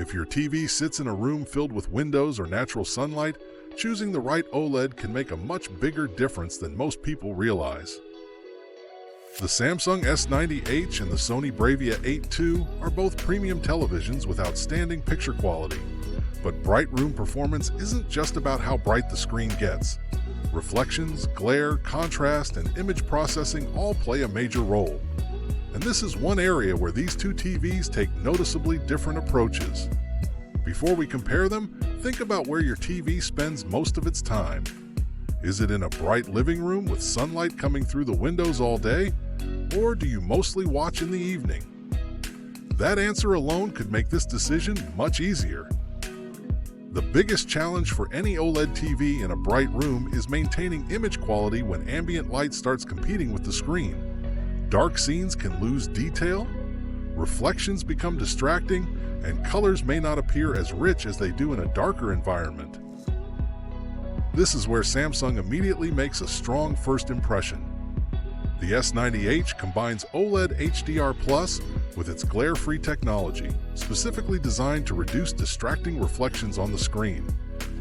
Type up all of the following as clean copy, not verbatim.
If your TV sits in a room filled with windows or natural sunlight, choosing the right OLED can make a much bigger difference than most people realize. The Samsung S90H and the Sony Bravia 8 II are both premium televisions with outstanding picture quality. But bright room performance isn't just about how bright the screen gets. Reflections, glare, contrast, and image processing all play a major role. And this is one area where these two TVs take noticeably different approaches. Before we compare them, think about where your TV spends most of its time. Is it in a bright living room with sunlight coming through the windows all day? Or do you mostly watch in the evening? That answer alone could make this decision much easier. The biggest challenge for any OLED TV in a bright room is maintaining image quality when ambient light starts competing with the screen. Dark scenes can lose detail, reflections become distracting, and colors may not appear as rich as they do in a darker environment. This is where Samsung immediately makes a strong first impression. The S90H combines OLED HDR+ with its glare-free technology, specifically designed to reduce distracting reflections on the screen.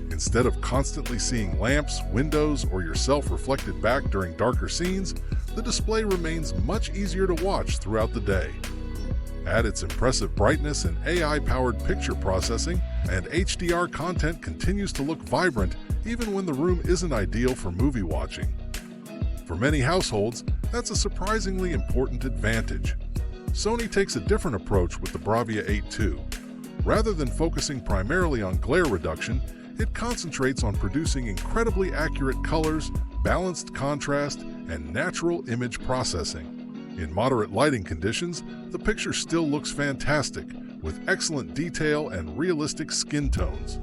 Instead of constantly seeing lamps, windows, or yourself reflected back during darker scenes, the display remains much easier to watch throughout the day. Add its impressive brightness and AI-powered picture processing, and HDR content continues to look vibrant even when the room isn't ideal for movie watching. For many households, that's a surprisingly important advantage. Sony takes a different approach with the Bravia 8 II. Rather than focusing primarily on glare reduction, it concentrates on producing incredibly accurate colors, balanced contrast, and natural image processing. In moderate lighting conditions, the picture still looks fantastic, with excellent detail and realistic skin tones.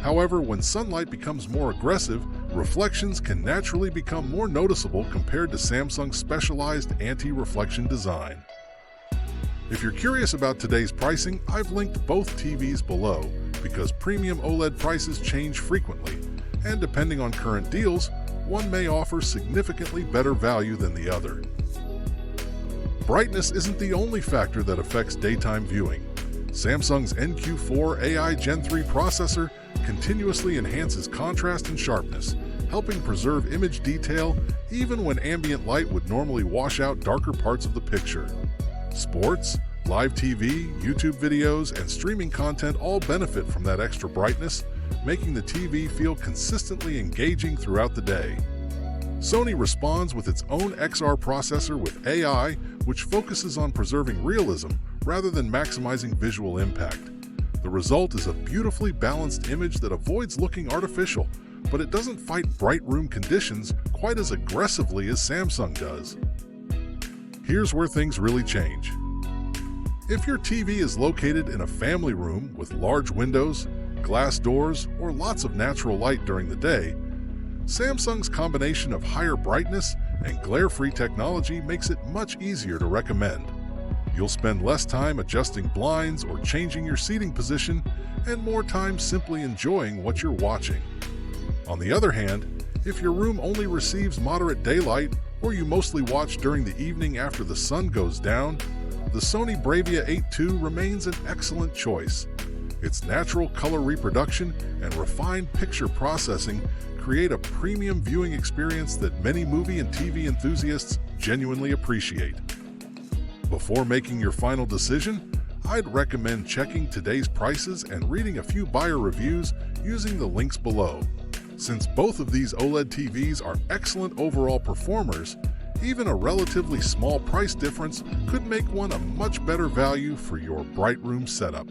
However, when sunlight becomes more aggressive, reflections can naturally become more noticeable compared to Samsung's specialized anti-reflection design. If you're curious about today's pricing, I've linked both TVs below because premium OLED prices change frequently, and depending on current deals, one may offer significantly better value than the other. Brightness isn't the only factor that affects daytime viewing. Samsung's NQ4 AI Gen 3 processor continuously enhances contrast and sharpness, helping preserve image detail even when ambient light would normally wash out darker parts of the picture. Sports, live TV, YouTube videos, and streaming content all benefit from that extra brightness, making the TV feel consistently engaging throughout the day. Sony responds with its own XR processor with AI, which focuses on preserving realism rather than maximizing visual impact. The result is a beautifully balanced image that avoids looking artificial, but it doesn't fight bright room conditions quite as aggressively as Samsung does. Here's where things really change. If your TV is located in a family room with large windows, glass doors, or lots of natural light during the day, Samsung's combination of higher brightness and glare-free technology makes it much easier to recommend. You'll spend less time adjusting blinds or changing your seating position, and more time simply enjoying what you're watching. On the other hand, if your room only receives moderate daylight or you mostly watch during the evening after the sun goes down, the Sony Bravia 8 II remains an excellent choice. Its natural color reproduction and refined picture processing create a premium viewing experience that many movie and TV enthusiasts genuinely appreciate. Before making your final decision, I'd recommend checking today's prices and reading a few buyer reviews using the links below. Since both of these OLED TVs are excellent overall performers, even a relatively small price difference could make one a much better value for your bright room setup.